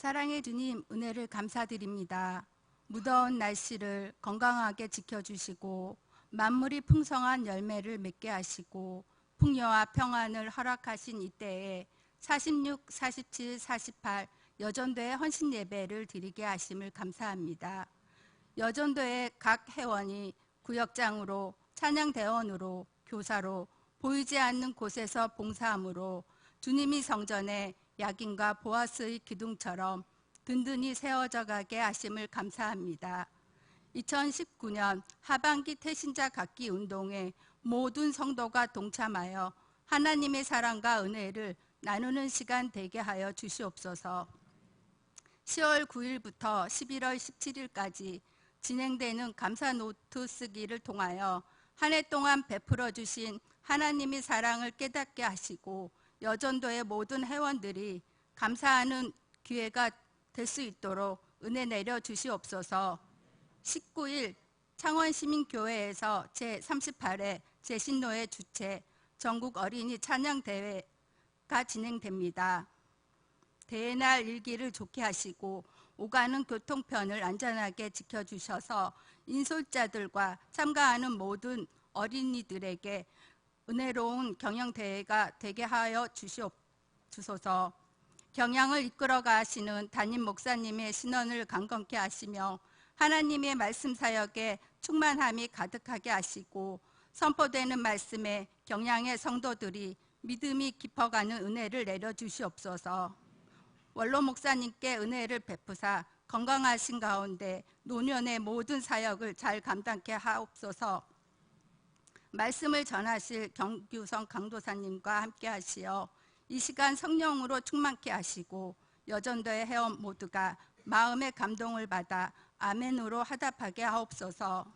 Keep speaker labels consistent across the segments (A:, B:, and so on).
A: 사랑의 주님, 은혜를 감사드립니다. 무더운 날씨를 건강하게 지켜주시고 만물이 풍성한 열매를 맺게 하시고 풍요와 평안을 허락하신 이때에 46, 47, 48 여전도의 헌신 예배를 드리게 하심을 감사합니다. 여전도의 각 회원이 구역장으로, 찬양대원으로, 교사로 보이지 않는 곳에서 봉사함으로 주님이 성전에 야긴과 보아스의 기둥처럼 든든히 세워져 가게 하심을 감사합니다. 2019년 하반기 태신자 갖기 운동에 모든 성도가 동참하여 하나님의 사랑과 은혜를 나누는 시간 되게 하여 주시옵소서. 10월 9일부터 11월 17일까지 진행되는 감사 노트 쓰기를 통하여 한 해 동안 베풀어 주신 하나님의 사랑을 깨닫게 하시고 여전도의 모든 회원들이 감사하는 기회가 될 수 있도록 은혜 내려 주시옵소서. 19일 창원시민교회에서 제38회 제신노회 주최 전국 어린이 찬양대회가 진행됩니다. 대회 날 일기를 좋게 하시고 오가는 교통편을 안전하게 지켜주셔서 인솔자들과 참가하는 모든 어린이들에게 은혜로운 경영대회가 되게 하여 주시옵소서. 경영을 이끌어 가시는 담임 목사님의 신원을 강건케 하시며 하나님의 말씀 사역에 충만함이 가득하게 하시고 선포되는 말씀에 경양의 성도들이 믿음이 깊어가는 은혜를 내려주시옵소서. 원로 목사님께 은혜를 베푸사 건강하신 가운데 노년의 모든 사역을 잘 감당케 하옵소서. 말씀을 전하실 경규성 강도사님과 함께 하시어 이 시간 성령으로 충만케 하시고 여전도의 회원 모두가 마음의 감동을 받아 아멘으로 화답하게 하옵소서.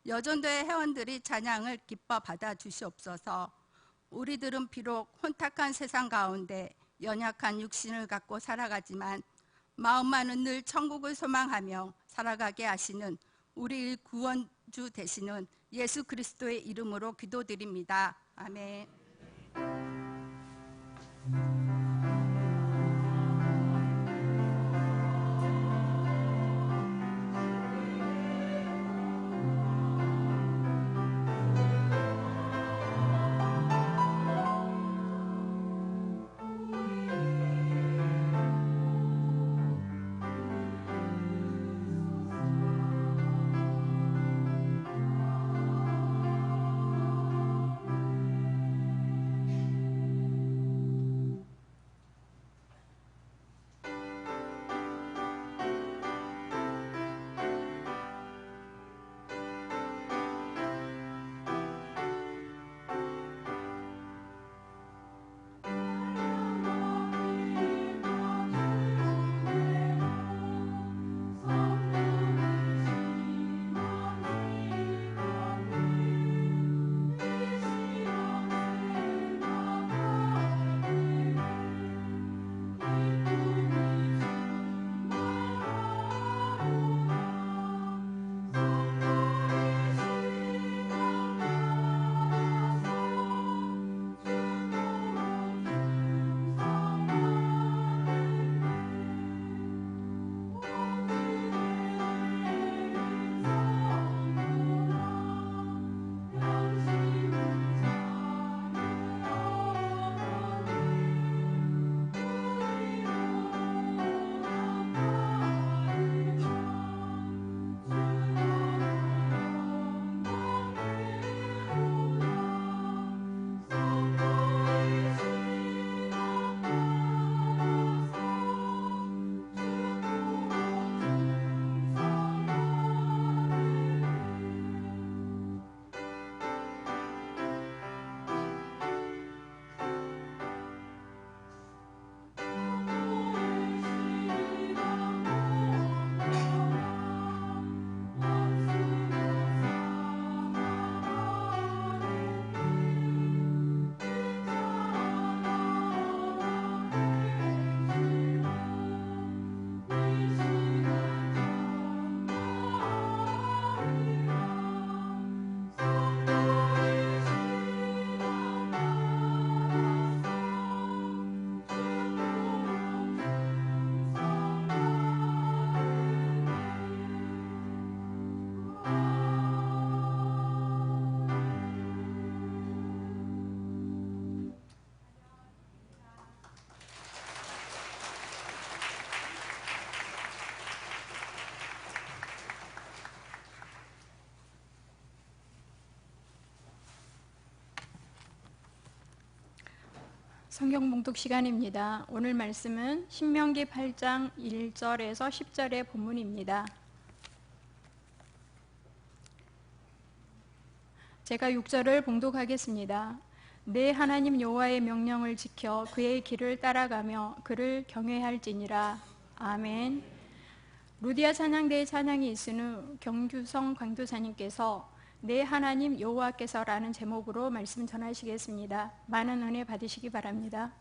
A: 여전도의 회원들이 찬양을 기뻐 받아 주시옵소서. 우리들은 비록 혼탁한 세상 가운데 연약한 육신을 갖고 살아가지만 마음만은 늘 천국을 소망하며 살아가게 하시는 우리의 구원주 되시는 예수 그리스도의 이름으로 기도드립니다. 아멘.
B: 성경 봉독 시간입니다. 오늘 말씀은 신명기 8장 1절에서 10절의 본문입니다. 제가 6절을 봉독하겠습니다. 내 하나님 여호와의 명령을 지켜 그의 길을 따라가며 그를 경외할지니라. 아멘. 루디아 찬양대의 찬양이 있은 후 경규성 강도사님께서 내 하나님 여호와께서라는 제목으로 말씀 전하시겠습니다. 많은 은혜 받으시기 바랍니다.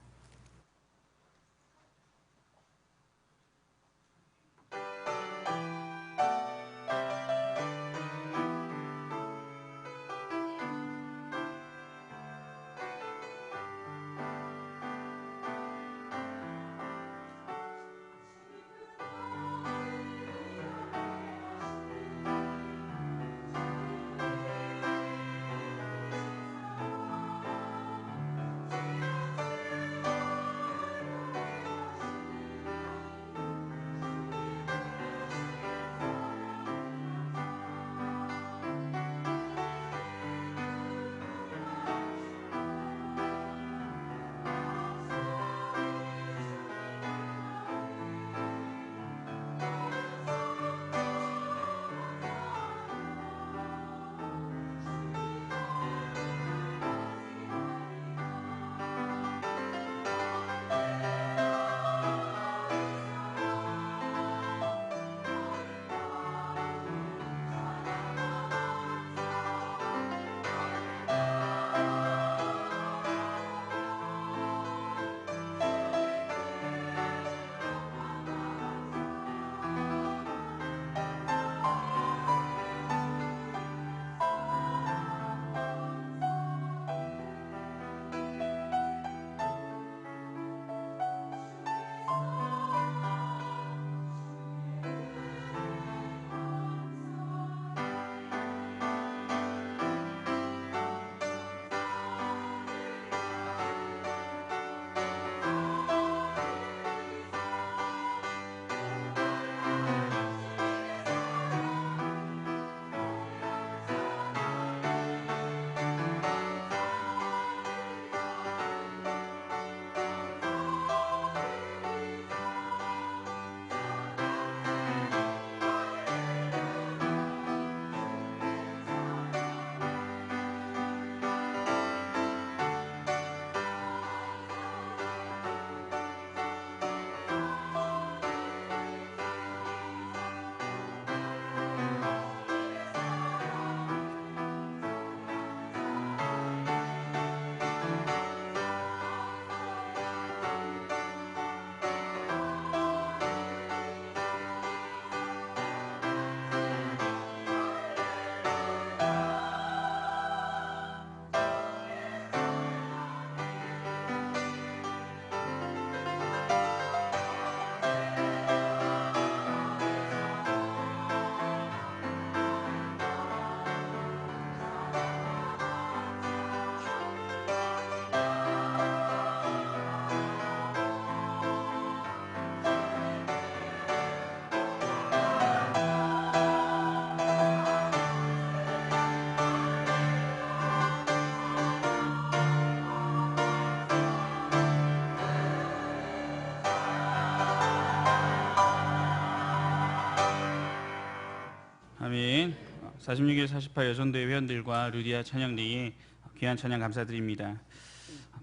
C: 아멘. 46일 48 여전도회 회원들과 루디아 찬양대의 귀한 찬양 감사드립니다.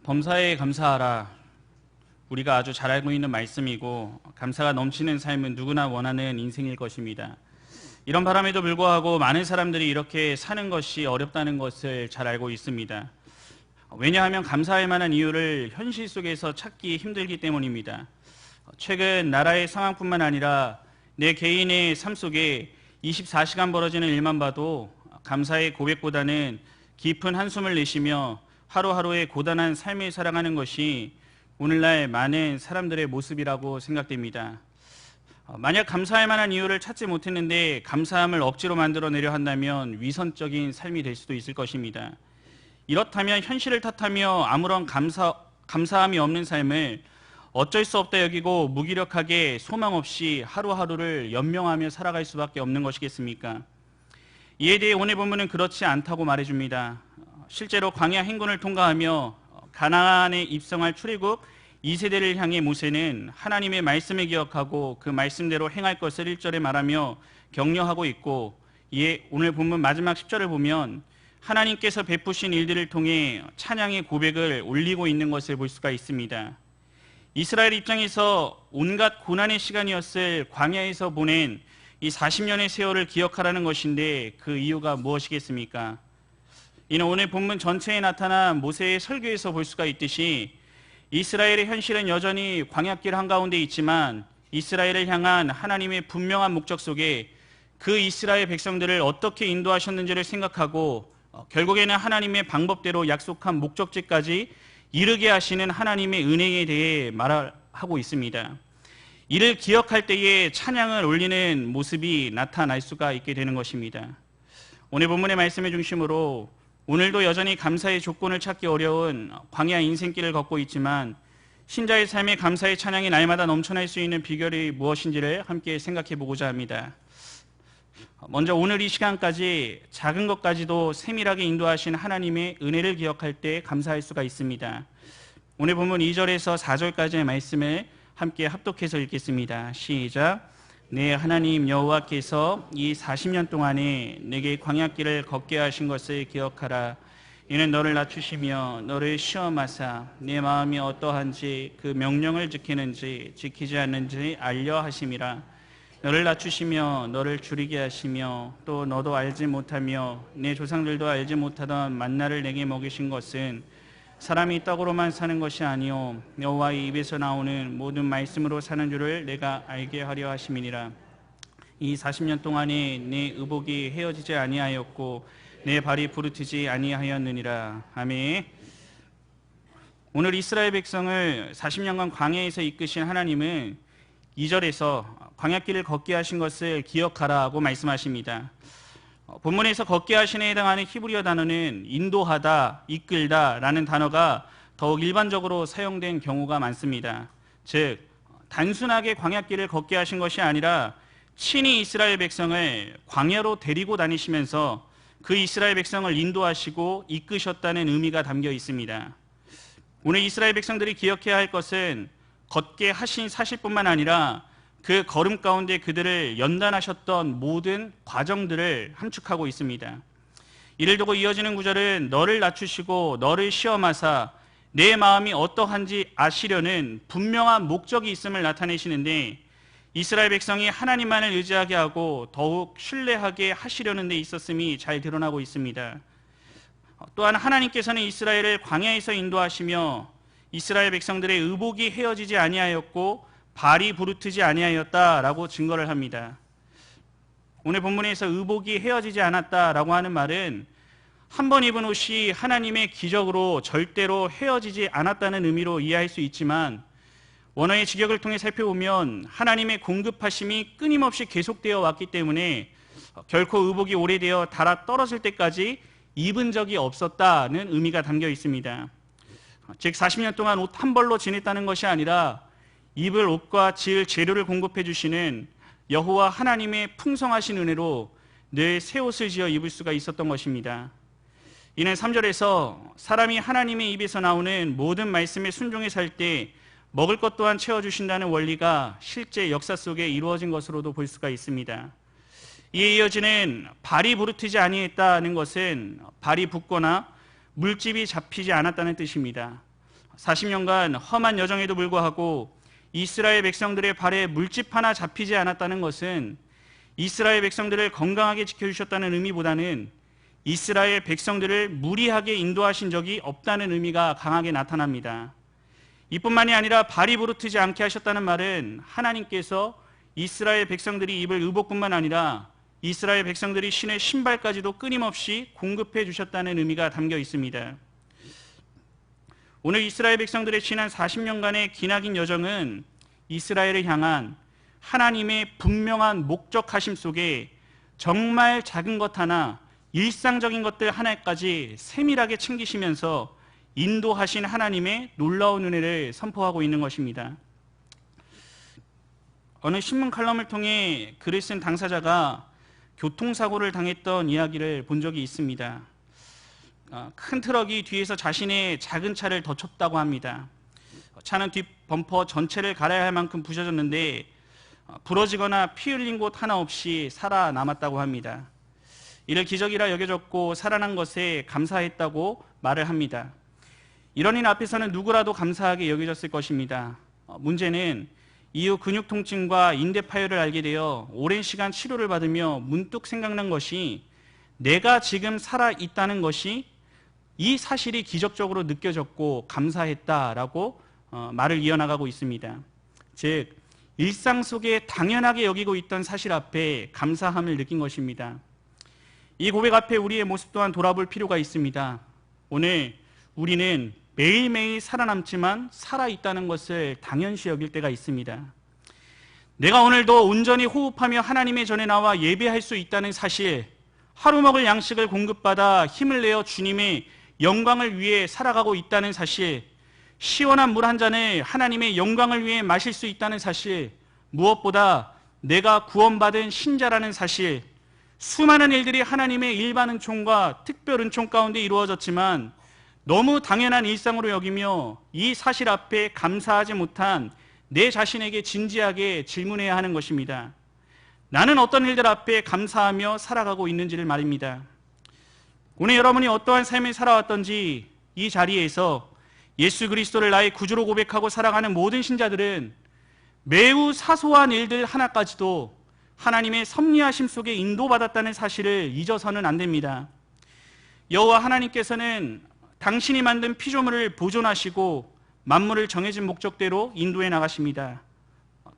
C: 범사에 감사하라. 우리가 아주 잘 알고 있는 말씀이고 감사가 넘치는 삶은 누구나 원하는 인생일 것입니다. 이런 바람에도 불구하고 많은 사람들이 이렇게 사는 것이 어렵다는 것을 잘 알고 있습니다. 왜냐하면 감사할 만한 이유를 현실 속에서 찾기 힘들기 때문입니다. 최근 나라의 상황뿐만 아니라 내 개인의 삶 속에 24시간 벌어지는 일만 봐도 감사의 고백보다는 깊은 한숨을 내쉬며 하루하루의 고단한 삶을 살아가는 것이 오늘날 많은 사람들의 모습이라고 생각됩니다. 만약 감사할 만한 이유를 찾지 못했는데 감사함을 억지로 만들어내려 한다면 위선적인 삶이 될 수도 있을 것입니다. 이렇다면 현실을 탓하며 아무런 감사함이 없는 삶을 어쩔 수 없다 여기고 무기력하게 소망 없이 하루하루를 연명하며 살아갈 수밖에 없는 것이겠습니까? 이에 대해 오늘 본문은 그렇지 않다고 말해줍니다. 실제로 광야 행군을 통과하며 가나안에 입성할 출애굽 2세대를 향해 모세는 하나님의 말씀을 기억하고 그 말씀대로 행할 것을 1절에 말하며 격려하고 있고, 이에 오늘 본문 마지막 10절을 보면 하나님께서 베푸신 일들을 통해 찬양의 고백을 올리고 있는 것을 볼 수가 있습니다. 이스라엘 입장에서 온갖 고난의 시간이었을 광야에서 보낸 이 40년의 세월을 기억하라는 것인데 그 이유가 무엇이겠습니까? 이는 오늘 본문 전체에 나타난 모세의 설교에서 볼 수가 있듯이 이스라엘의 현실은 여전히 광야길 한가운데 있지만 이스라엘을 향한 하나님의 분명한 목적 속에 그 이스라엘 백성들을 어떻게 인도하셨는지를 생각하고 결국에는 하나님의 방법대로 약속한 목적지까지 이르게 하시는 하나님의 은혜에 대해 말하고 있습니다. 이를 기억할 때에 찬양을 올리는 모습이 나타날 수가 있게 되는 것입니다. 오늘 본문의 말씀의 중심으로 오늘도 여전히 감사의 조건을 찾기 어려운 광야 인생길을 걷고 있지만 신자의 삶에 감사의 찬양이 날마다 넘쳐날 수 있는 비결이 무엇인지를 함께 생각해 보고자 합니다. 먼저 오늘 이 시간까지 작은 것까지도 세밀하게 인도하신 하나님의 은혜를 기억할 때 감사할 수가 있습니다. 오늘 본문 2절에서 4절까지의 말씀을 함께 합독해서 읽겠습니다. 시작. 내 하나님 여호와께서 이 40년 동안에 내게 광야길을 걷게 하신 것을 기억하라. 이는 너를 낮추시며 너를 시험하사 내 마음이 어떠한지 그 명령을 지키는지 지키지 않는지 알려 하심이라. 너를 낮추시며 너를 줄이게 하시며 또 너도 알지 못하며 내 조상들도 알지 못하던 만나를 내게 먹이신 것은 사람이 떡으로만 사는 것이 아니요 여호와의 입에서 나오는 모든 말씀으로 사는 줄을 내가 알게 하려 하심이니라. 이 40년 동안에 내 의복이 헤어지지 아니하였고 내 발이 부르트지 아니하였느니라. 아멘. 오늘 이스라엘 백성을 40년간 광야에서 이끄신 하나님은 2절에서 광야길을 걷게 하신 것을 기억하라고 말씀하십니다. 본문에서 걷게 하시는 해당하는 히브리어 단어는 인도하다, 이끌다 라는 단어가 더욱 일반적으로 사용된 경우가 많습니다. 즉 단순하게 광야길을 걷게 하신 것이 아니라 친히 이스라엘 백성을 광야로 데리고 다니시면서 그 이스라엘 백성을 인도하시고 이끄셨다는 의미가 담겨 있습니다. 오늘 이스라엘 백성들이 기억해야 할 것은 걷게 하신 사실뿐만 아니라 그 걸음 가운데 그들을 연단하셨던 모든 과정들을 함축하고 있습니다. 이를 두고 이어지는 구절은 너를 낮추시고 너를 시험하사 내 마음이 어떠한지 아시려는 분명한 목적이 있음을 나타내시는데 이스라엘 백성이 하나님만을 의지하게 하고 더욱 신뢰하게 하시려는 데 있었음이 잘 드러나고 있습니다. 또한 하나님께서는 이스라엘을 광야에서 인도하시며 이스라엘 백성들의 의복이 헤어지지 아니하였고 발이 부르트지 아니하였다라고 증거를 합니다. 오늘 본문에서 의복이 헤어지지 않았다라고 하는 말은 한 번 입은 옷이 하나님의 기적으로 절대로 헤어지지 않았다는 의미로 이해할 수 있지만 원어의 직역을 통해 살펴보면 하나님의 공급하심이 끊임없이 계속되어 왔기 때문에 결코 의복이 오래되어 닳아 떨어질 때까지 입은 적이 없었다는 의미가 담겨 있습니다. 즉 40년 동안 옷 한 벌로 지냈다는 것이 아니라 입을 옷과 지을 재료를 공급해 주시는 여호와 하나님의 풍성하신 은혜로 늘 새 옷을 지어 입을 수가 있었던 것입니다. 이는 3절에서 사람이 하나님의 입에서 나오는 모든 말씀에 순종해 살 때 먹을 것 또한 채워주신다는 원리가 실제 역사 속에 이루어진 것으로도 볼 수가 있습니다. 이에 이어지는 발이 부르트지 아니했다는 것은 발이 붓거나 물집이 잡히지 않았다는 뜻입니다. 40년간 험한 여정에도 불구하고 이스라엘 백성들의 발에 물집 하나 잡히지 않았다는 것은 이스라엘 백성들을 건강하게 지켜주셨다는 의미보다는 이스라엘 백성들을 무리하게 인도하신 적이 없다는 의미가 강하게 나타납니다. 이뿐만이 아니라 발이 부르트지 않게 하셨다는 말은 하나님께서 이스라엘 백성들이 입을 의복뿐만 아니라 이스라엘 백성들이 신의 신발까지도 끊임없이 공급해 주셨다는 의미가 담겨 있습니다. 오늘 이스라엘 백성들의 지난 40년간의 기나긴 여정은 이스라엘을 향한 하나님의 분명한 목적하심 속에 정말 작은 것 하나, 일상적인 것들 하나까지 세밀하게 챙기시면서 인도하신 하나님의 놀라운 은혜를 선포하고 있는 것입니다. 어느 신문 칼럼을 통해 글을 쓴 당사자가 교통사고를 당했던 이야기를 본 적이 있습니다. 큰 트럭이 뒤에서 자신의 작은 차를 덮쳤다고 합니다. 차는 뒷 범퍼 전체를 갈아야 할 만큼 부셔졌는데 부러지거나 피 흘린 곳 하나 없이 살아남았다고 합니다. 이를 기적이라 여겨졌고 살아난 것에 감사했다고 말을 합니다. 이런 일 앞에서는 누구라도 감사하게 여겨졌을 것입니다. 문제는 이후 근육 통증과 인대 파열을 알게 되어 오랜 시간 치료를 받으며 문득 생각난 것이 내가 지금 살아있다는 것이 이 사실이 기적적으로 느껴졌고 감사했다라고 말을 이어나가고 있습니다. 즉 일상 속에 당연하게 여기고 있던 사실 앞에 감사함을 느낀 것입니다. 이 고백 앞에 우리의 모습 또한 돌아볼 필요가 있습니다. 오늘 우리는 매일매일 살아남지만 살아있다는 것을 당연시 여길 때가 있습니다. 내가 오늘도 온전히 호흡하며 하나님의 전에 나와 예배할 수 있다는 사실, 하루 먹을 양식을 공급받아 힘을 내어 주님의 영광을 위해 살아가고 있다는 사실, 시원한 물 한 잔을 하나님의 영광을 위해 마실 수 있다는 사실, 무엇보다 내가 구원받은 신자라는 사실, 수많은 일들이 하나님의 일반 은총과 특별 은총 가운데 이루어졌지만 너무 당연한 일상으로 여기며 이 사실 앞에 감사하지 못한 내 자신에게 진지하게 질문해야 하는 것입니다. 나는 어떤 일들 앞에 감사하며 살아가고 있는지를 말입니다. 오늘 여러분이 어떠한 삶을 살아왔던지 이 자리에서 예수 그리스도를 나의 구주로 고백하고 살아가는 모든 신자들은 매우 사소한 일들 하나까지도 하나님의 섭리하심 속에 인도받았다는 사실을 잊어서는 안 됩니다. 여호와 하나님께서는 당신이 만든 피조물을 보존하시고 만물을 정해진 목적대로 인도해 나가십니다.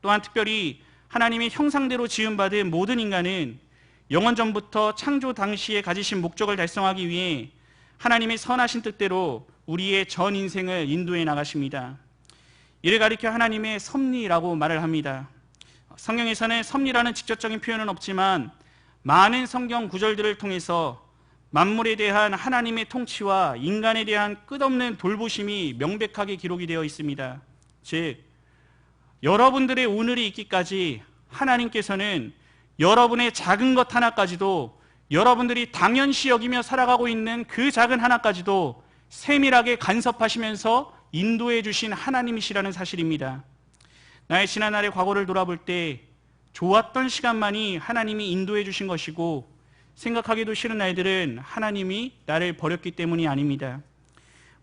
C: 또한 특별히 하나님의 형상대로 지음받은 모든 인간은 영원 전부터 창조 당시에 가지신 목적을 달성하기 위해 하나님의 선하신 뜻대로 우리의 전 인생을 인도해 나가십니다. 이를 가리켜 하나님의 섭리라고 말을 합니다. 성경에서는 섭리라는 직접적인 표현은 없지만 많은 성경 구절들을 통해서 만물에 대한 하나님의 통치와 인간에 대한 끝없는 돌보심이 명백하게 기록이 되어 있습니다. 즉, 여러분들의 오늘이 있기까지 하나님께서는 여러분의 작은 것 하나까지도 여러분들이 당연시 여기며 살아가고 있는 그 작은 하나까지도 세밀하게 간섭하시면서 인도해 주신 하나님이시라는 사실입니다. 나의 지난날의 과거를 돌아볼 때 좋았던 시간만이 하나님이 인도해 주신 것이고 생각하기도 싫은 날들은 하나님이 나를 버렸기 때문이 아닙니다.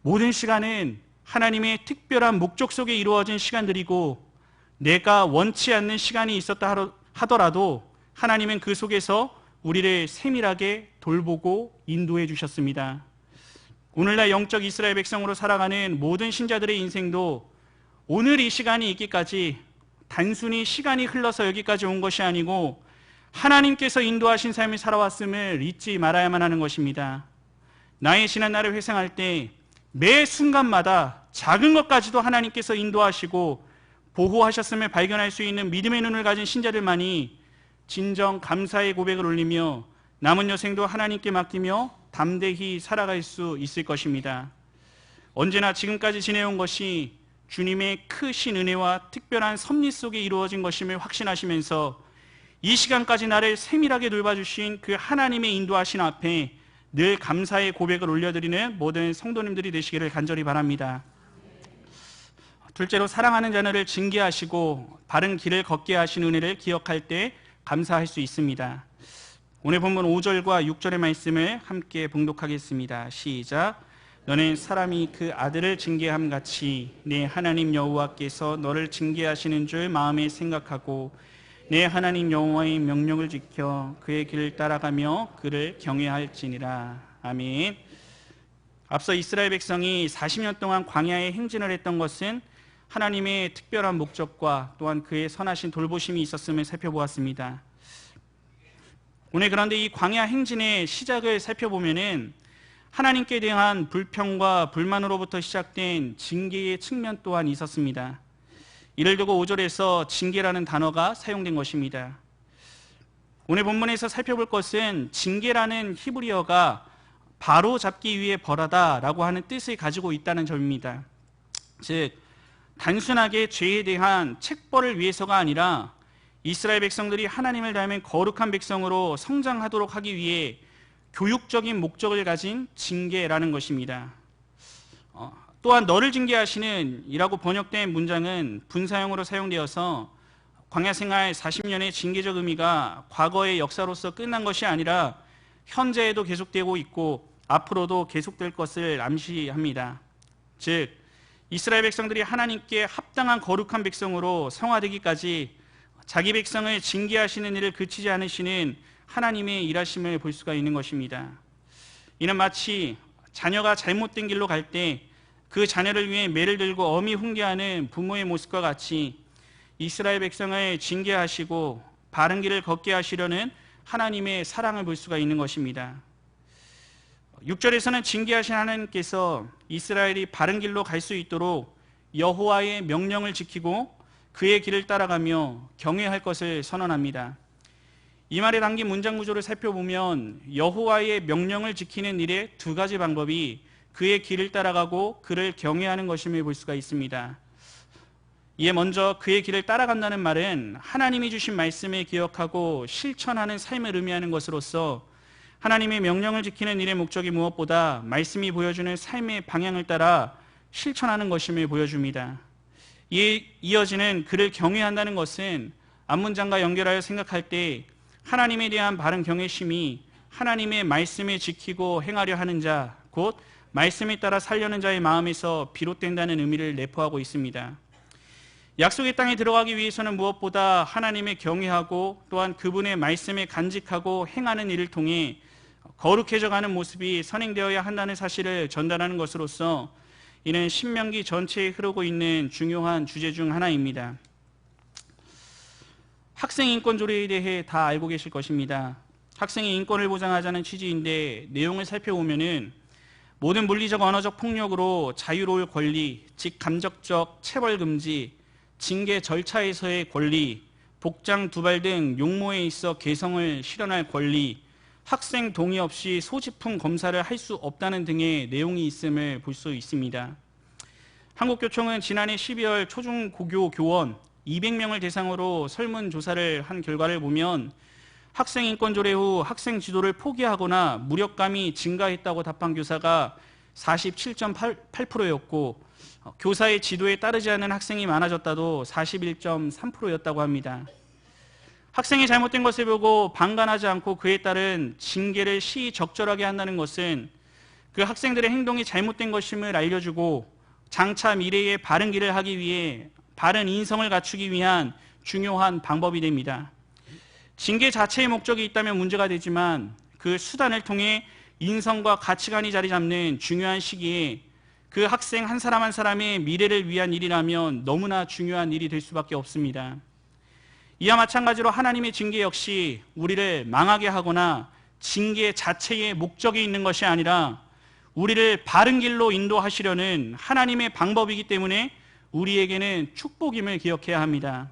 C: 모든 시간은 하나님의 특별한 목적 속에 이루어진 시간들이고 내가 원치 않는 시간이 있었다 하더라도 하나님은 그 속에서 우리를 세밀하게 돌보고 인도해 주셨습니다. 오늘날 영적 이스라엘 백성으로 살아가는 모든 신자들의 인생도 오늘 이 시간이 있기까지 단순히 시간이 흘러서 여기까지 온 것이 아니고 하나님께서 인도하신 삶을 살아왔음을 잊지 말아야만 하는 것입니다. 나의 지난날을 회상할 때 매 순간마다 작은 것까지도 하나님께서 인도하시고 보호하셨음을 발견할 수 있는 믿음의 눈을 가진 신자들만이 진정 감사의 고백을 올리며 남은 여생도 하나님께 맡기며 담대히 살아갈 수 있을 것입니다. 언제나 지금까지 지내온 것이 주님의 크신 은혜와 특별한 섭리 속에 이루어진 것임을 확신하시면서 이 시간까지 나를 세밀하게 돌봐주신 그 하나님의 인도하신 앞에 늘 감사의 고백을 올려드리는 모든 성도님들이 되시기를 간절히 바랍니다. 둘째로 사랑하는 자녀를 징계하시고 바른 길을 걷게 하신 은혜를 기억할 때 감사할 수 있습니다. 오늘 본문 5절과 6절의 말씀을 함께 봉독하겠습니다. 시작. 너는 사람이 그 아들을 징계함 같이 내 하나님 여호와께서 너를 징계하시는 줄 마음에 생각하고 내 하나님 여호와의 명령을 지켜 그의 길을 따라가며 그를 경외할지니라. 아멘. 앞서 이스라엘 백성이 40년 동안 광야에 행진을 했던 것은 하나님의 특별한 목적과 또한 그의 선하신 돌보심이 있었음을 살펴보았습니다. 오늘 그런데 이 광야 행진의 시작을 살펴보면은 하나님께 대한 불평과 불만으로부터 시작된 징계의 측면 또한 있었습니다. 이를 두고 5절에서 징계라는 단어가 사용된 것입니다. 오늘 본문에서 살펴볼 것은 징계라는 히브리어가 바로 잡기 위해 벌하다라고 하는 뜻을 가지고 있다는 점입니다. 즉 단순하게 죄에 대한 책벌을 위해서가 아니라 이스라엘 백성들이 하나님을 닮은 거룩한 백성으로 성장하도록 하기 위해 교육적인 목적을 가진 징계라는 것입니다. 또한 너를 징계하시는 이라고 번역된 문장은 분사형으로 사용되어서 광야생활 40년의 징계적 의미가 과거의 역사로서 끝난 것이 아니라 현재에도 계속되고 있고 앞으로도 계속될 것을 암시합니다. 즉 이스라엘 백성들이 하나님께 합당한 거룩한 백성으로 성화되기까지 자기 백성을 징계하시는 일을 그치지 않으시는 하나님의 일하심을 볼 수가 있는 것입니다. 이는 마치 자녀가 잘못된 길로 갈 때 그 자녀를 위해 매를 들고 엄히 훈계하는 부모의 모습과 같이 이스라엘 백성을 징계하시고 바른 길을 걷게 하시려는 하나님의 사랑을 볼 수가 있는 것입니다. 6절에서는 징계하신 하나님께서 이스라엘이 바른 길로 갈 수 있도록 여호와의 명령을 지키고 그의 길을 따라가며 경외할 것을 선언합니다. 이 말에 담긴 문장 구조를 살펴보면 여호와의 명령을 지키는 일의 두 가지 방법이 그의 길을 따라가고 그를 경외하는 것임을 볼 수가 있습니다. 이에 먼저 그의 길을 따라간다는 말은 하나님이 주신 말씀을 기억하고 실천하는 삶을 의미하는 것으로서 하나님의 명령을 지키는 일의 목적이 무엇보다 말씀이 보여주는 삶의 방향을 따라 실천하는 것임을 보여줍니다. 이에 이어지는 그를 경외한다는 것은 앞문장과 연결하여 생각할 때 하나님에 대한 바른 경외심이 하나님의 말씀을 지키고 행하려 하는 자, 곧 말씀에 따라 살려는 자의 마음에서 비롯된다는 의미를 내포하고 있습니다. 약속의 땅에 들어가기 위해서는 무엇보다 하나님의 경외하고 또한 그분의 말씀에 간직하고 행하는 일을 통해 거룩해져가는 모습이 선행되어야 한다는 사실을 전달하는 것으로서 이는 신명기 전체에 흐르고 있는 중요한 주제 중 하나입니다. 학생 인권 조례에 대해 다 알고 계실 것입니다. 학생의 인권을 보장하자는 취지인데 내용을 살펴보면은 모든 물리적 언어적 폭력으로 자유로울 권리, 즉 감정적 체벌 금지, 징계 절차에서의 권리, 복장 두발 등 용모에 있어 개성을 실현할 권리, 학생 동의 없이 소지품 검사를 할 수 없다는 등의 내용이 있음을 볼 수 있습니다. 한국교총은 지난해 12월 초중고교 교원 200명을 대상으로 설문조사를 한 결과를 보면 학생 인권 조례 후 학생 지도를 포기하거나 무력감이 증가했다고 답한 교사가 47.8%였고 교사의 지도에 따르지 않는 학생이 많아졌다도 41.3%였다고 합니다. 학생이 잘못된 것을 보고 방관하지 않고 그에 따른 징계를 시적절하게 한다는 것은 그 학생들의 행동이 잘못된 것임을 알려주고 장차 미래의 바른 길을 하기 위해 바른 인성을 갖추기 위한 중요한 방법이 됩니다. 징계 자체의 목적이 있다면 문제가 되지만 그 수단을 통해 인성과 가치관이 자리 잡는 중요한 시기에 그 학생 한 사람 한 사람의 미래를 위한 일이라면 너무나 중요한 일이 될 수밖에 없습니다. 이와 마찬가지로 하나님의 징계 역시 우리를 망하게 하거나 징계 자체의 목적이 있는 것이 아니라 우리를 바른 길로 인도하시려는 하나님의 방법이기 때문에 우리에게는 축복임을 기억해야 합니다.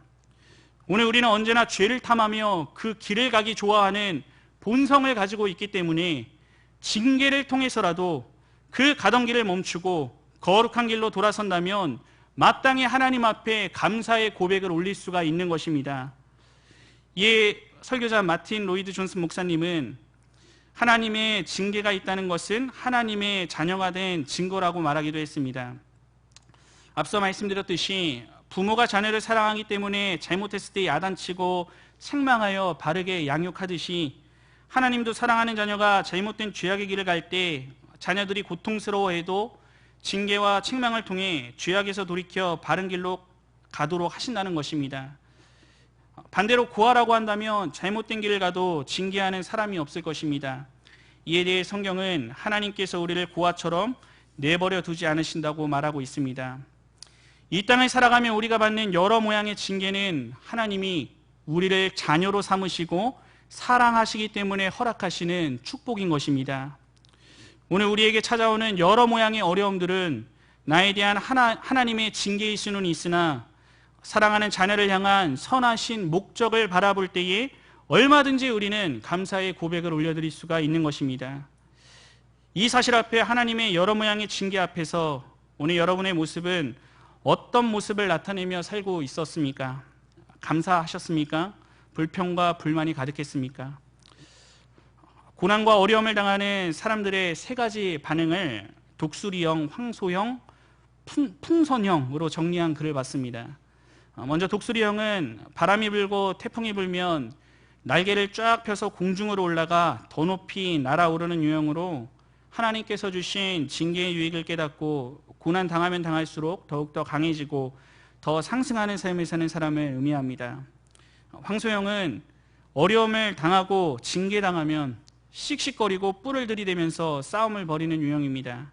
C: 오늘 우리는 언제나 죄를 탐하며 그 길을 가기 좋아하는 본성을 가지고 있기 때문에 징계를 통해서라도 그 가던 길을 멈추고 거룩한 길로 돌아선다면 마땅히 하나님 앞에 감사의 고백을 올릴 수가 있는 것입니다. 이에 설교자 마틴 로이드 존슨 목사님은 하나님의 징계가 있다는 것은 하나님의 자녀가 된 증거라고 말하기도 했습니다. 앞서 말씀드렸듯이 부모가 자녀를 사랑하기 때문에 잘못했을 때 야단치고 책망하여 바르게 양육하듯이 하나님도 사랑하는 자녀가 잘못된 죄악의 길을 갈 때 자녀들이 고통스러워해도 징계와 책망을 통해 죄악에서 돌이켜 바른 길로 가도록 하신다는 것입니다. 반대로 고아라고 한다면 잘못된 길을 가도 징계하는 사람이 없을 것입니다. 이에 대해 성경은 하나님께서 우리를 고아처럼 내버려 두지 않으신다고 말하고 있습니다. 이 땅을 살아가며 우리가 받는 여러 모양의 징계는 하나님이 우리를 자녀로 삼으시고 사랑하시기 때문에 허락하시는 축복인 것입니다. 오늘 우리에게 찾아오는 여러 모양의 어려움들은 나에 대한 하나님의 징계일 수는 있으나 사랑하는 자녀를 향한 선하신 목적을 바라볼 때에 얼마든지 우리는 감사의 고백을 올려드릴 수가 있는 것입니다. 이 사실 앞에 하나님의 여러 모양의 징계 앞에서 오늘 여러분의 모습은 어떤 모습을 나타내며 살고 있었습니까? 감사하셨습니까? 불평과 불만이 가득했습니까? 고난과 어려움을 당하는 사람들의 세 가지 반응을 독수리형, 황소형, 풍선형으로 정리한 글을 봤습니다. 먼저 독수리형은 바람이 불고 태풍이 불면 날개를 쫙 펴서 공중으로 올라가 더 높이 날아오르는 유형으로 하나님께서 주신 징계의 유익을 깨닫고 고난 당하면 당할수록 더욱더 강해지고 더 상승하는 삶을 사는 사람을 의미합니다. 황소형은 어려움을 당하고 징계당하면 씩씩거리고 뿔을 들이대면서 싸움을 벌이는 유형입니다.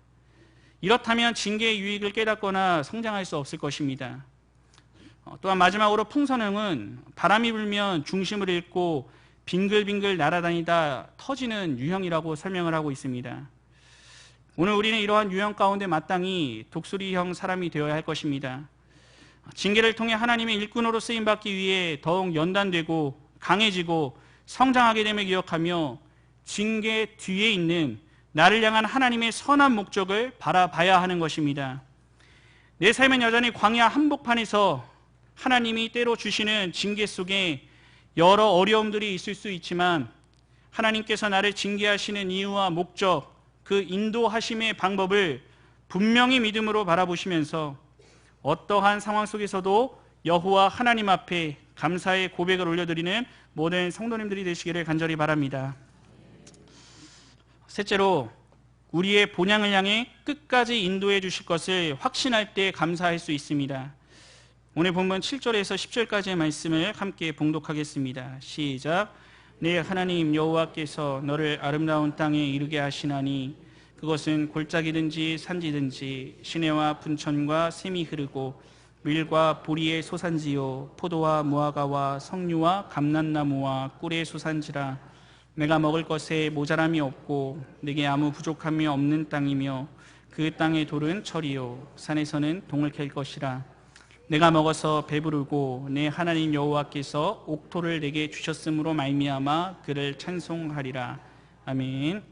C: 이렇다면 징계의 유익을 깨닫거나 성장할 수 없을 것입니다. 또한 마지막으로 풍선형은 바람이 불면 중심을 잃고 빙글빙글 날아다니다 터지는 유형이라고 설명을 하고 있습니다. 오늘 우리는 이러한 유형 가운데 마땅히 독수리형 사람이 되어야 할 것입니다. 징계를 통해 하나님의 일꾼으로 쓰임받기 위해 더욱 연단되고 강해지고 성장하게 됨을 기억하며 징계 뒤에 있는 나를 향한 하나님의 선한 목적을 바라봐야 하는 것입니다. 내 삶은 여전히 광야 한복판에서 하나님이 때로 주시는 징계 속에 여러 어려움들이 있을 수 있지만 하나님께서 나를 징계하시는 이유와 목적, 그 인도하심의 방법을 분명히 믿음으로 바라보시면서 어떠한 상황 속에서도 여호와 하나님 앞에 감사의 고백을 올려드리는 모든 성도님들이 되시기를 간절히 바랍니다. 셋째로, 우리의 본향을 향해 끝까지 인도해 주실 것을 확신할 때 감사할 수 있습니다. 오늘 본문 7절에서 10절까지의 말씀을 함께 봉독하겠습니다. 시작. 내 하나님 여호와께서 너를 아름다운 땅에 이르게 하시나니 그것은 골짜기든지 산지든지 시내와 분천과 샘이 흐르고 밀과 보리의 소산지요 포도와 무화과와 석류와 감람나무와 꿀의 소산지라. 내가 먹을 것에 모자람이 없고 내게 아무 부족함이 없는 땅이며 그 땅의 돌은 철이요 산에서는 동을 캘 것이라. 내가 먹어서 배부르고 내 하나님 여호와께서 옥토를 내게 주셨으므로 말미암아 그를 찬송하리라. 아멘.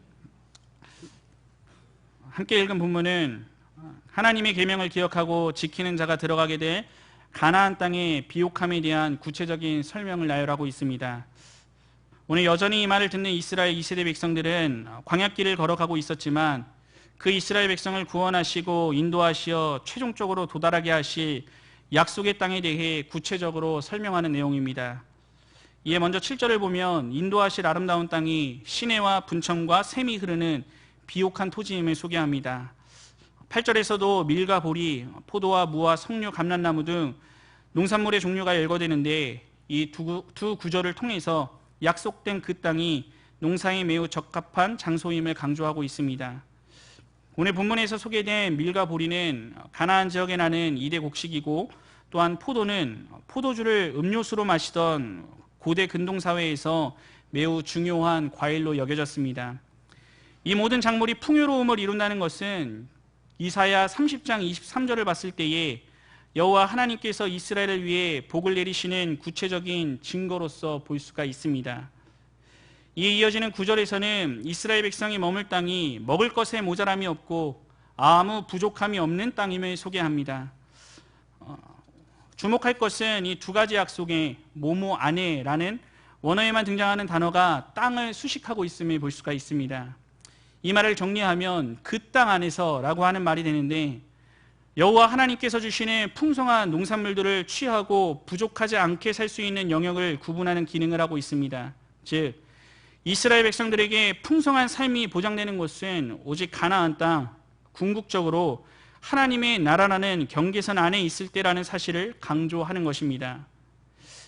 C: 함께 읽은 본문은 하나님의 계명을 기억하고 지키는 자가 들어가게 될 가나안 땅의 비옥함에 대한 구체적인 설명을 나열하고 있습니다. 오늘 여전히 이 말을 듣는 이스라엘 2세대 백성들은 광야길을 걸어가고 있었지만 그 이스라엘 백성을 구원하시고 인도하시어 최종적으로 도달하게 하실 약속의 땅에 대해 구체적으로 설명하는 내용입니다. 이에 먼저 7절을 보면 인도하실 아름다운 땅이 시내와 분천과 샘이 흐르는 비옥한 토지임을 소개합니다. 8절에서도 밀과 보리, 포도와 무와 석류, 감람나무 등 농산물의 종류가 열거되는데 이 두 구절을 통해서 약속된 그 땅이 농사에 매우 적합한 장소임을 강조하고 있습니다. 오늘 본문에서 소개된 밀과 보리는 가나안 지역에 나는 2대 곡식이고 또한 포도는 포도주를 음료수로 마시던 고대 근동사회에서 매우 중요한 과일로 여겨졌습니다. 이 모든 작물이 풍요로움을 이룬다는 것은 이사야 30장 23절을 봤을 때에 여호와 하나님께서 이스라엘을 위해 복을 내리시는 구체적인 증거로서 볼 수가 있습니다. 이에 이어지는 9절에서는 이스라엘 백성이 머물 땅이 먹을 것에 모자람이 없고 아무 부족함이 없는 땅임을 소개합니다. 주목할 것은 이 두 가지 약속에 모모 아네라는 원어에만 등장하는 단어가 땅을 수식하고 있음을 볼 수가 있습니다. 이 말을 정리하면 그 땅 안에서라고 하는 말이 되는데 여호와 하나님께서 주시는 풍성한 농산물들을 취하고 부족하지 않게 살 수 있는 영역을 구분하는 기능을 하고 있습니다. 즉 이스라엘 백성들에게 풍성한 삶이 보장되는 곳은 오직 가나안 땅, 궁극적으로 하나님의 나라라는 경계선 안에 있을 때라는 사실을 강조하는 것입니다.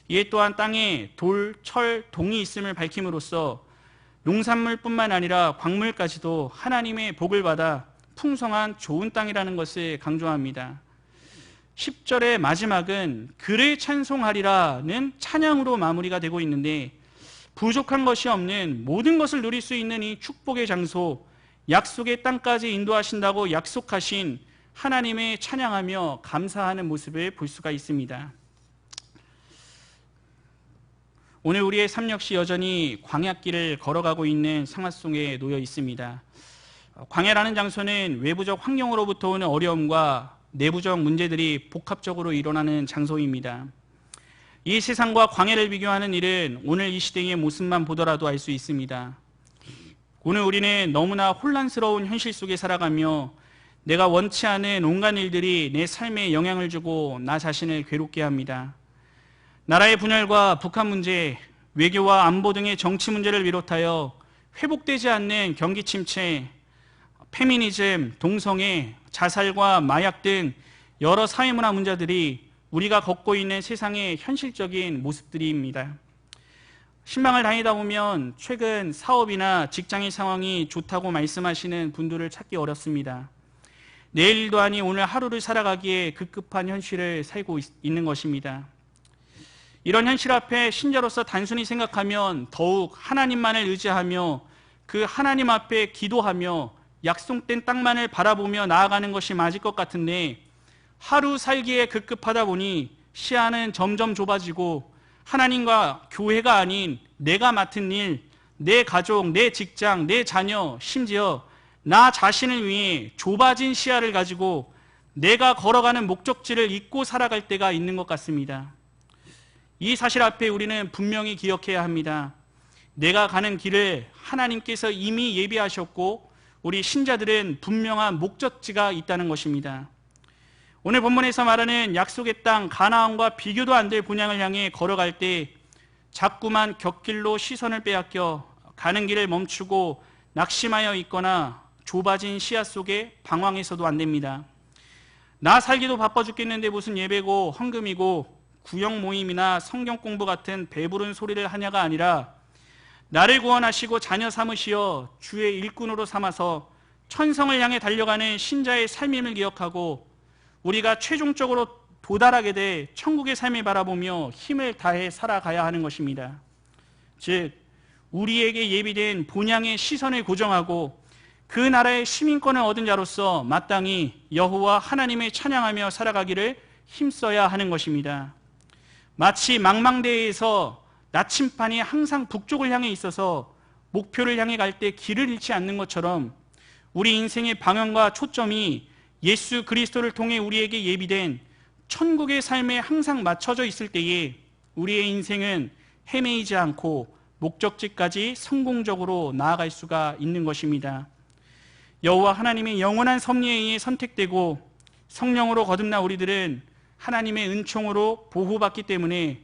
C: 이에 또한 땅에 돌, 철, 동이 있음을 밝힘으로써 농산물뿐만 아니라 광물까지도 하나님의 복을 받아 풍성한 좋은 땅이라는 것을 강조합니다. 10절의 마지막은 그를 찬송하리라는 찬양으로 마무리가 되고 있는데 부족한 것이 없는 모든 것을 누릴 수 있는 이 축복의 장소, 약속의 땅까지 인도하신다고 약속하신 하나님의 찬양하며 감사하는 모습을 볼 수가 있습니다. 오늘 우리의 삶 역시 여전히 광야길을 걸어가고 있는 상황 속에 놓여 있습니다. 광야라는 장소는 외부적 환경으로부터 오는 어려움과 내부적 문제들이 복합적으로 일어나는 장소입니다. 이 세상과 광야를 비교하는 일은 오늘 이 시대의 모습만 보더라도 알 수 있습니다. 오늘 우리는 너무나 혼란스러운 현실 속에 살아가며 내가 원치 않은 온갖 일들이 내 삶에 영향을 주고 나 자신을 괴롭게 합니다. 나라의 분열과 북한 문제, 외교와 안보 등의 정치 문제를 비롯하여 회복되지 않는 경기 침체, 페미니즘, 동성애, 자살과 마약 등 여러 사회문화 문제들이 우리가 걷고 있는 세상의 현실적인 모습들입니다. 신방을 다니다 보면 최근 사업이나 직장의 상황이 좋다고 말씀하시는 분들을 찾기 어렵습니다. 내일도 아니 오늘 하루를 살아가기에 급급한 현실을 살고 있는 것입니다. 이런 현실 앞에 신자로서 단순히 생각하면 더욱 하나님만을 의지하며 그 하나님 앞에 기도하며 약속된 땅만을 바라보며 나아가는 것이 맞을 것 같은데, 하루 살기에 급급하다 보니 시야는 점점 좁아지고 하나님과 교회가 아닌 내가 맡은 일, 내 가족, 내 직장, 내 자녀, 심지어 나 자신을 위해 좁아진 시야를 가지고 내가 걸어가는 목적지를 잊고 살아갈 때가 있는 것 같습니다. 이 사실 앞에 우리는 분명히 기억해야 합니다. 내가 가는 길을 하나님께서 이미 예비하셨고 우리 신자들은 분명한 목적지가 있다는 것입니다. 오늘 본문에서 말하는 약속의 땅 가나안과 비교도 안 될 본향을 향해 걸어갈 때 자꾸만 곁길로 시선을 빼앗겨 가는 길을 멈추고 낙심하여 있거나 좁아진 시야 속에 방황해서도 안 됩니다. 나 살기도 바빠 죽겠는데 무슨 예배고 헌금이고 구역 모임이나 성경 공부 같은 배부른 소리를 하냐가 아니라, 나를 구원하시고 자녀 삼으시어 주의 일꾼으로 삼아서 천성을 향해 달려가는 신자의 삶임을 기억하고 우리가 최종적으로 도달하게 될 천국의 삶을 바라보며 힘을 다해 살아가야 하는 것입니다. 즉, 우리에게 예비된 본향의 시선을 고정하고 그 나라의 시민권을 얻은 자로서 마땅히 여호와 하나님을 찬양하며 살아가기를 힘써야 하는 것입니다. 마치 망망대해에서 나침반이 항상 북쪽을 향해 있어서 목표를 향해 갈 때 길을 잃지 않는 것처럼 우리 인생의 방향과 초점이 예수 그리스도를 통해 우리에게 예비된 천국의 삶에 항상 맞춰져 있을 때에 우리의 인생은 헤매이지 않고 목적지까지 성공적으로 나아갈 수가 있는 것입니다. 여호와 하나님의 영원한 섭리에 의해 선택되고 성령으로 거듭난 우리들은 하나님의 은총으로 보호받기 때문에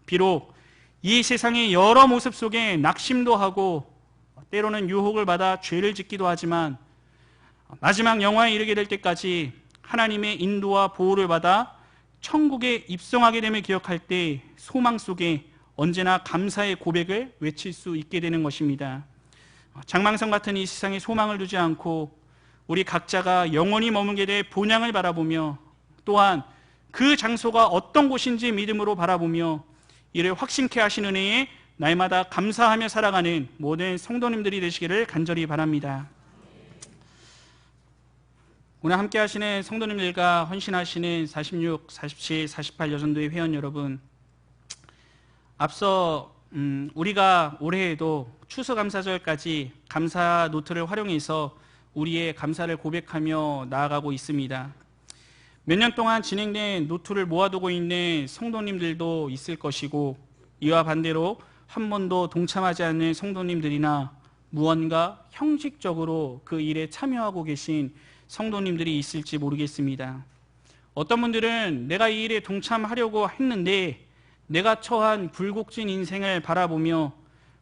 C: 비록 이 세상의 여러 모습 속에 낙심도 하고 때로는 유혹을 받아 죄를 짓기도 하지만 마지막 영화에 이르게 될 때까지 하나님의 인도와 보호를 받아 천국에 입성하게 됨을 기억할 때 소망 속에 언제나 감사의 고백을 외칠 수 있게 되는 것입니다. 장망성 같은 이 세상에 소망을 두지 않고 우리 각자가 영원히 머물게 될 본향을 바라보며 또한 그 장소가 어떤 곳인지 믿음으로 바라보며 이를 확신케 하신 은혜에 날마다 감사하며 살아가는 모든 성도님들이 되시기를 간절히 바랍니다. 오늘 함께 하시는 성도님들과 헌신하시는 46, 47, 48 여전도의 회원 여러분, 앞서 우리가 올해에도 추수감사절까지 감사 노트를 활용해서 우리의 감사를 고백하며 나아가고 있습니다. 몇 년 동안 진행된 노트를 모아두고 있는 성도님들도 있을 것이고, 이와 반대로 한 번도 동참하지 않는 성도님들이나 무언가 형식적으로 그 일에 참여하고 계신 성도님들이 있을지 모르겠습니다. 어떤 분들은 내가 이 일에 동참하려고 했는데 내가 처한 굴곡진 인생을 바라보며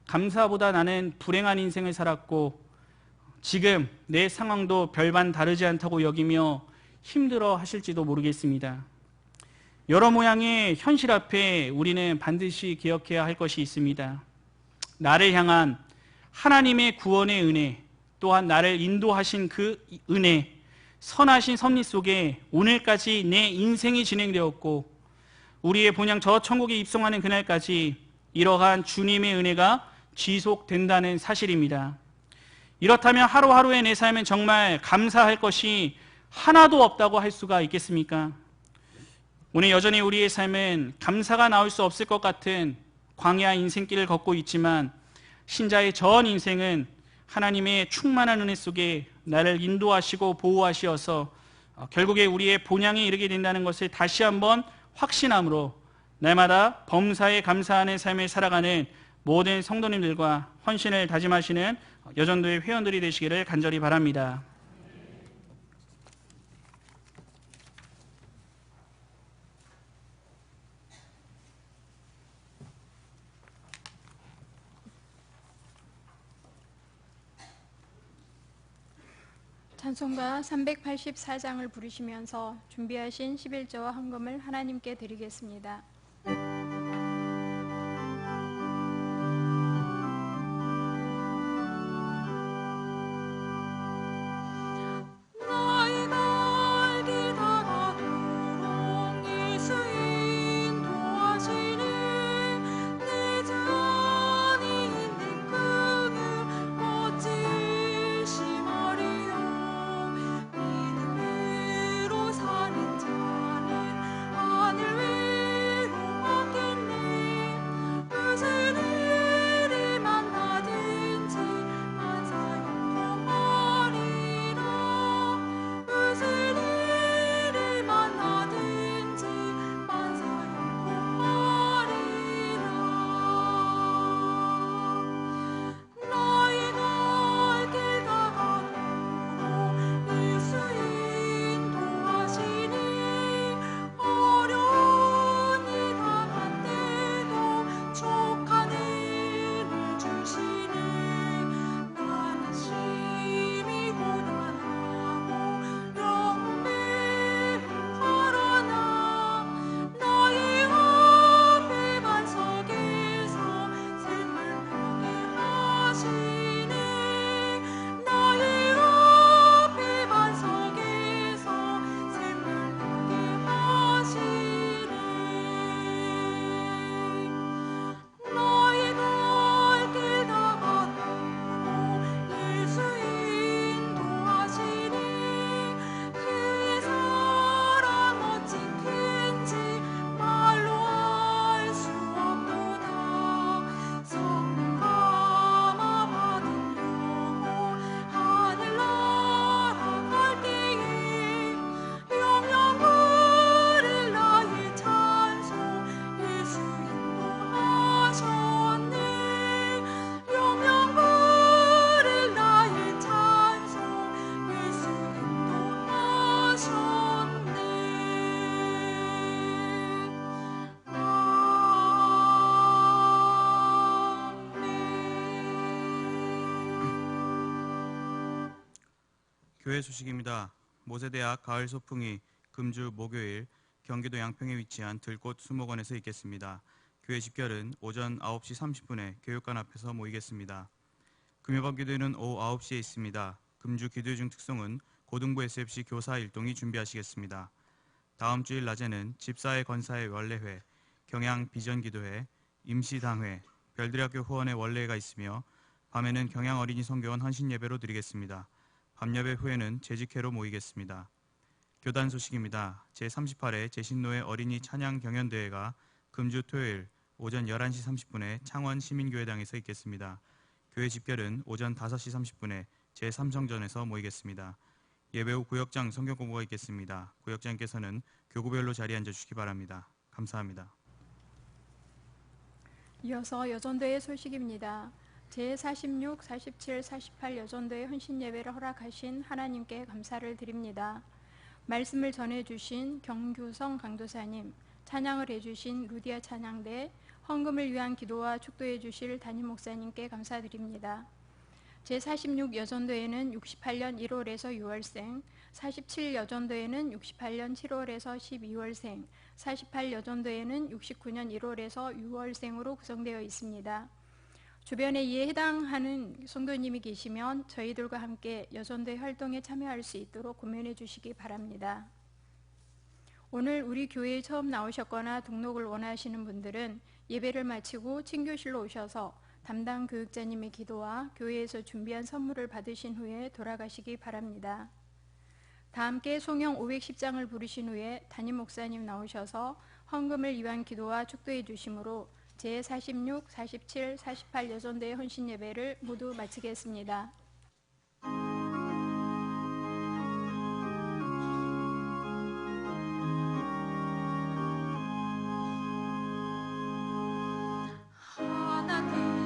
C: 감사보다 나는 불행한 인생을 살았고 지금 내 상황도 별반 다르지 않다고 여기며 힘들어 하실지도 모르겠습니다. 여러 모양의 현실 앞에 우리는 반드시 기억해야 할 것이 있습니다. 나를 향한 하나님의 구원의 은혜, 또한 나를 인도하신 그 은혜, 선하신 섭리 속에 오늘까지 내 인생이 진행되었고 우리의 본향 저 천국에 입성하는 그날까지 이러한 주님의 은혜가 지속된다는 사실입니다. 이렇다면 하루하루의 내 삶은 정말 감사할 것이 하나도 없다고 할 수가 있겠습니까? 오늘 여전히 우리의 삶은 감사가 나올 수 없을 것 같은 광야 인생길을 걷고 있지만 신자의 전 인생은 하나님의 충만한 은혜 속에 나를 인도하시고 보호하시어서 결국에 우리의 본향에 이르게 된다는 것을 다시 한번 확신함으로 날마다 범사에 감사하는 삶을 살아가는 모든 성도님들과 헌신을 다짐하시는 여전도의 회원들이 되시기를 간절히 바랍니다.
B: 찬송가 384장을 부르시면서 준비하신 11조와 헌금을 하나님께 드리겠습니다.
D: 교회 소식입니다. 모세대학 가을 소풍이 금주 목요일 경기도 양평에 위치한 들꽃 수목원에서 있겠습니다. 교회 집결은 오전 9시 30분에 교육관 앞에서 모이겠습니다. 금요반 기도회는 오후 9시에 있습니다. 금주 기도회 중 특송은 고등부 SFC 교사 일동이 준비하시겠습니다. 다음 주일 낮에는 집사회 건사회 원래회, 경양 비전 기도회, 임시당회, 별들학교 후원회 원래회가 있으며 밤에는 경양 어린이 성교원 헌신 예배로 드리겠습니다. 밤예배 후에는 재직회로 모이겠습니다. 교단 소식입니다. 제38회 제신노회 어린이 찬양 경연대회가 금주 토요일 오전 11시 30분에 창원 시민교회당에서 있겠습니다. 교회 집결은 오전 5시 30분에 제3성전에서 모이겠습니다. 예배 후 구역장 성경 공부가 있겠습니다. 구역장께서는 교구별로 자리에 앉아주시기 바랍니다. 감사합니다.
B: 이어서 여전도의 소식입니다. 제46, 47, 48 여전도의 헌신 예배를 허락하신 하나님께 감사를 드립니다. 말씀을 전해주신 경규성 강도사님, 찬양을 해주신 루디아 찬양대, 헌금을 위한 기도와 축도해 주실 담임 목사님께 감사드립니다. 제46 여전도에는 68년 1월에서 6월생, 47 여전도에는 68년 7월에서 12월생, 48 여전도에는 69년 1월에서 6월생으로 구성되어 있습니다. 주변에 이에 해당하는 성도님이 계시면 저희들과 함께 여전도의 활동에 참여할 수 있도록 고면해 주시기 바랍니다. 오늘 우리 교회에 처음 나오셨거나 등록을 원하시는 분들은 예배를 마치고 친교실로 오셔서 담당 교육자님의 기도와 교회에서 준비한 선물을 받으신 후에 돌아가시기 바랍니다. 다 함께 송영 510장을 부르신 후에 담임 목사님 나오셔서 헌금을 위한 기도와 축도해 주심으로 제46, 47, 48 여전도의 헌신 예배를 모두 마치겠습니다.
E: 하나님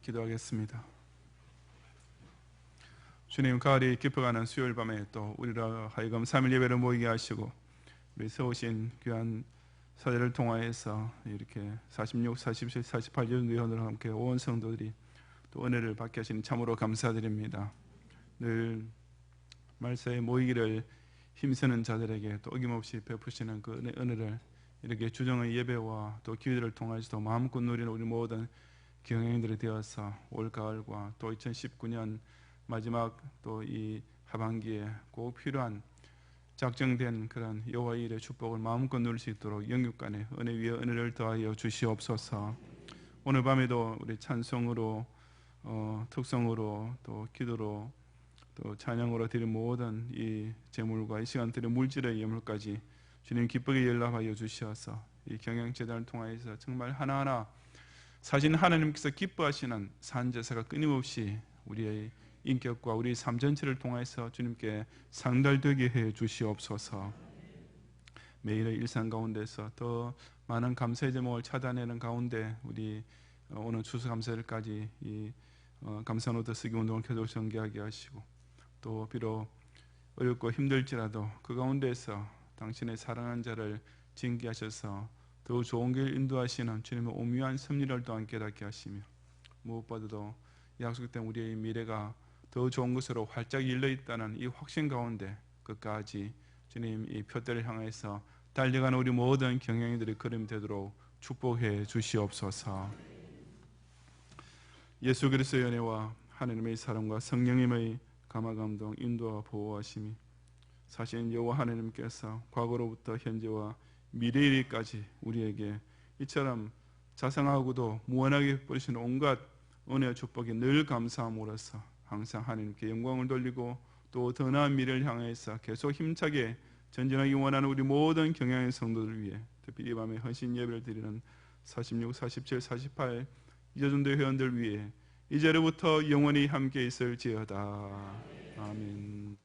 E: 기도하겠습니다. 주님, 가을이 깊어가는 수요일 밤에 또 우리라 하여금 3일 예배를 모이게 하시고 우리 세우신 귀한 사제를 통하여서 이렇게 46, 47, 48년 의원들과 함께 온 성도들이 또 은혜를 받게 하시니 참으로 감사드립니다. 늘 말세에 모이기를 힘쓰는 자들에게 또 어김없이 베푸시는 그 은혜를 이렇게 주정의 예배와 또 기회들을 통해서도 마음껏 누리는 우리 모든 경영인들이 되어서 올 가을과 또 2019년 마지막 또 이 하반기에 꼭 필요한 작정된 그런 여호와의 일의 축복을 마음껏 누릴 수 있도록 영육간에 은혜 위에 은혜를 더하여 주시옵소서. 오늘 밤에도 우리 찬송으로 특성으로 또 기도로 또 찬양으로 드린 모든 이 제물과 이 시간들의 물질의 예물까지 주님 기쁘게 연락하여 주시어서 이 경영재단을 통하여서 정말 하나하나 사실 하나님께서 기뻐하시는 산제사가 끊임없이 우리의 인격과 우리 삶 전체를 통해서 주님께 상달되게 해 주시옵소서. 매일의 일상 가운데서 더 많은 감사의 제목을 찾아내는 가운데 우리 오늘 추수감사일까지 이 감사노트 쓰기 운동을 계속 전개하게 하시고 또 비록 어렵고 힘들지라도 그 가운데서 당신의 사랑하는 자를 징계하셔서 더 좋은 길 인도하시는 주님의 오묘한 섭리를 또한 깨닫게 하시며 무엇보다도 약속된 우리의 미래가 더 좋은 것으로 활짝 열려있다는 이 확신 가운데 끝까지 주님 이 표대를 향해서 달려가는 우리 모든 경영인들의 걸음이 되도록 축복해 주시옵소서. 예수 그리스도의 은혜와 하나님의 사랑과 성령님의 감화감동 인도와 보호하심이 사실 여호와 하나님께서 과거로부터 현재와 미래일까지 우리에게 이처럼 자상하고도 무한하게 뿌리시는 온갖 은혜와 축복이 늘 감사함으로써 항상 하나님께 영광을 돌리고 또 더 나은 미래를 향해서 계속 힘차게 전진하기 원하는 우리 모든 경영의 성도들 위해 특히 이 밤에 헌신 예배를 드리는 46, 47, 48 이재준대 회원들 위해 이제로부터 영원히 함께 있을지어다. 아멘.